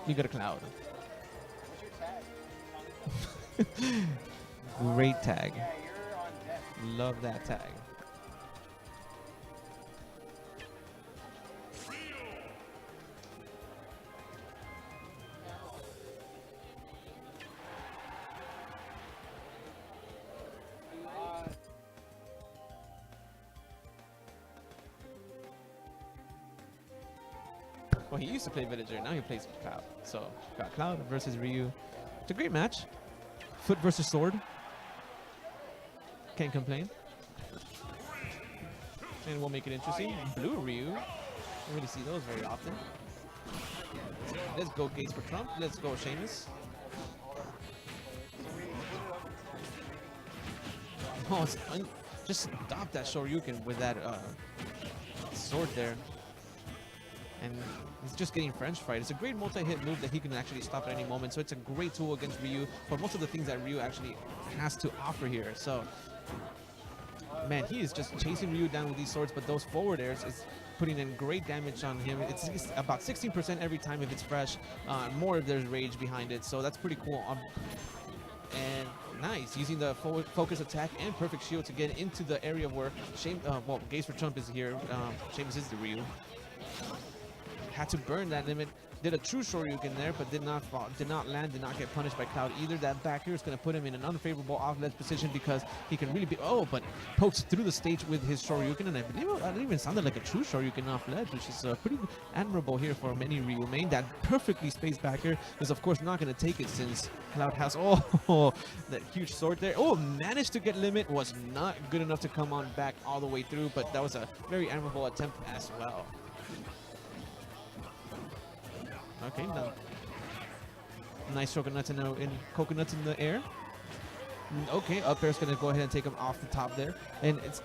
You got a Cloud. Great tag. Love that tag. Well, he used to play Villager. Now he plays Cloud. So, got Cloud versus Ryu. It's a great match. Foot versus sword. Can't complain. And we'll make it interesting. Blue Ryu. Don't really see those very often. Let's go Gates for Trump. Let's go Shaymus. Oh, just stop that Shoryuken with that sword there. And he's just getting French fried. It's a great multi-hit move that he can actually stop at any moment. So it's a great tool against Ryu for most of the things that Ryu actually has to offer here. So, man, he is just chasing Ryu down with these swords, but those forward airs is putting in great damage on him. It's about 16% every time if it's fresh. More if there's rage behind it. So that's pretty cool. And nice, using the forward focus attack and perfect shield to get into the area where well, Gaze for Trump is here. Shaymus is the Ryu. Had to burn that limit. Did a true Shoryuken there, but did not fall, did not land, did not get punished by Cloud either. That back here is going to put him in an unfavorable off-ledge position because he can really be. Oh, but pokes through the stage with his Shoryuken, and I believe it even sounded like a true Shoryuken off-ledge, which is pretty admirable here for many Ryu main. That perfectly spaced back here is, of course, not going to take it since Cloud has that huge sword there. Oh, managed to get limit, was not good enough to come on back all the way through, but that was a very admirable attempt as well. Okay, no. Nice coconuts in the air. Okay, up air is going to go ahead and take him off the top there, and it's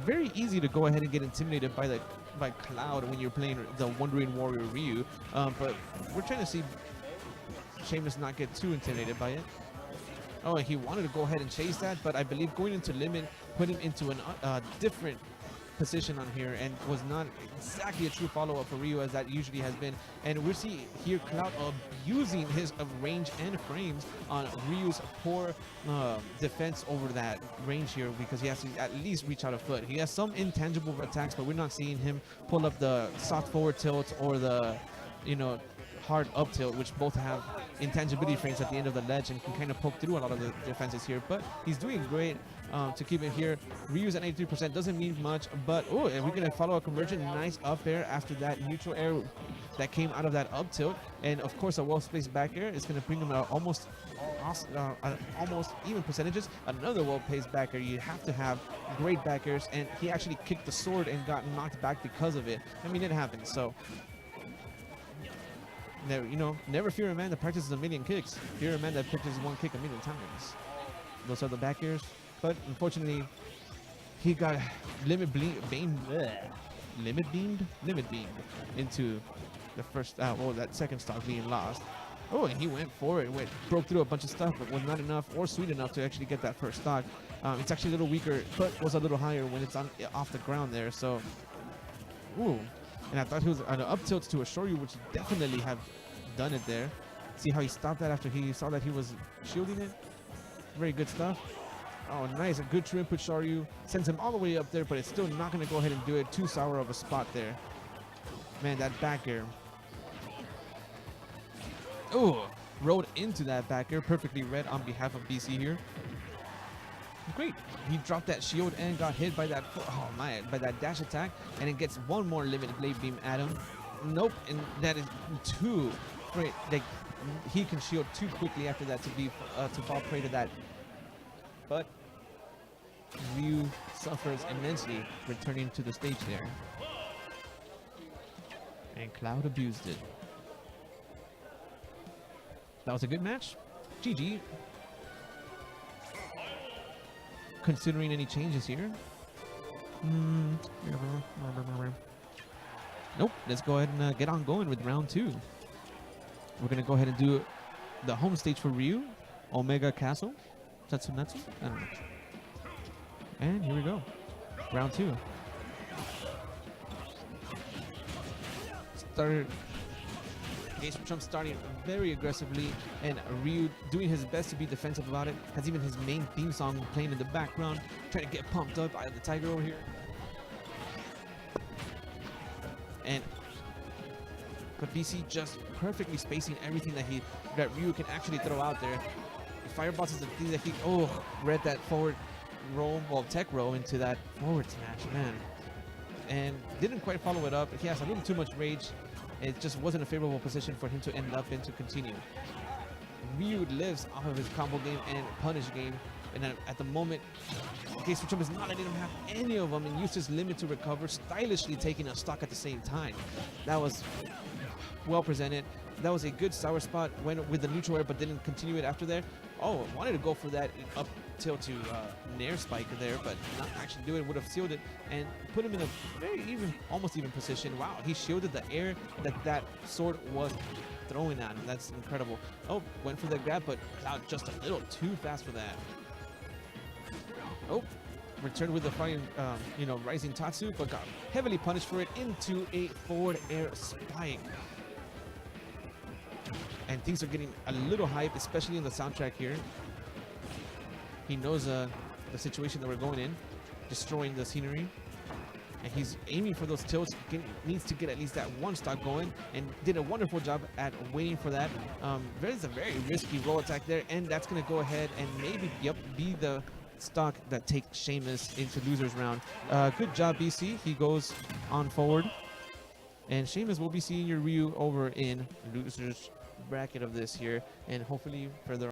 very easy to go ahead and get intimidated by Cloud when you're playing the Wandering Warrior Ryu. But we're trying to see Shaymus not get too intimidated by it. Oh, and he wanted to go ahead and chase that, but I believe going into limit put him into a different position on here, and was not exactly a true follow-up for Ryu as that usually has been. And we see here Cloud abusing his range and frames on Ryu's poor defense over that range here, because he has to at least reach out a foot. He has some intangible attacks, but we're not seeing him pull up the soft forward tilt or the, you know, hard up tilt, which both have intangibility frames at the end of the ledge and can kind of poke through a lot of the defenses here. But he's doing great to keep it here. Ryu's at 83%, doesn't mean much, but oh, and we're gonna follow a conversion. Nice up air after that neutral air that came out of that up tilt, and of course a well-placed back air is gonna bring him out almost even percentages. Another well-placed back air. You have to have great back airs, and he actually kicked the sword and got knocked back because of it. I mean, it happens. So never, never fear a man that practices a million kicks. Fear a man that practices one kick a million times. Those are the back airs. But unfortunately, he got limit beamed into the first, that second stock being lost. Oh, and he went for it, broke through a bunch of stuff, but was not enough or sweet enough to actually get that first stock. It's actually a little weaker, but was a little higher when it's off the ground there. So, ooh. And I thought he was on an up tilt to a Shoryu, which definitely have done it there. See how he stopped that after he saw that he was shielding it? Very good stuff. Oh, nice. A good true input Shoryu. Sends him all the way up there, but it's still not going to go ahead and do it. Too sour of a spot there. Man, that back air. Oh, rode into that back air. Perfectly read on behalf of BC here. Great. He dropped that shield and got hit by that, by that dash attack, and it gets one more limited blade beam at him. Nope, and that is too great. Like, he can shield too quickly after that to fall prey to that. But Ryu suffers immensely returning to the stage there. And Cloud abused it. That was a good match. GG. Considering any changes here. Nope. Let's go ahead and get on going with round 2. We're going to go ahead and do the home stage for Ryu. Omega Castle. Tatsunatsu? I don't know. And here we go. Round 2. Gates from Trump starting very aggressively, and Ryu doing his best to be defensive about it. Has even his main theme song playing in the background, trying to get pumped up by the Tiger over here. But BC just perfectly spacing everything that Ryu can actually throw out there. The firebox is the thing that he read that forward roll, well, tech roll into that forward smash, man, and didn't quite follow it up. He has a little too much rage. It just wasn't a favorable position for him to end up in to continue. Ryu lives off of his combo game and punish game, and at the moment, Gates from Trump is not letting him have any of them and used his limit to recover, stylishly taking a stock at the same time. That was well presented. That was a good sour spot, went with the neutral air but didn't continue it after there. Oh, wanted to go for that up tilt to Nair spike there, but not actually do it. Would have sealed it and put him in a very even, almost even position. Wow, he shielded the air that sword was throwing at him. That's incredible. Oh, went for the grab, but Cloud just a little too fast for that. Oh, returned with the flying, rising Tatsu, but got heavily punished for it into a forward air spike. And things are getting a little hype, especially in the soundtrack here. He knows the situation that we're going in, destroying the scenery, and he's aiming for those tilts. Needs to get at least that one stock going, and did a wonderful job at waiting for that. There's a very risky roll attack there, and that's going to go ahead and maybe, be the stock that takes Shaymus into losers round. Good job, BC. He goes on forward, and Shaymus will be seeing your Ryu over in losers bracket of this here, and hopefully further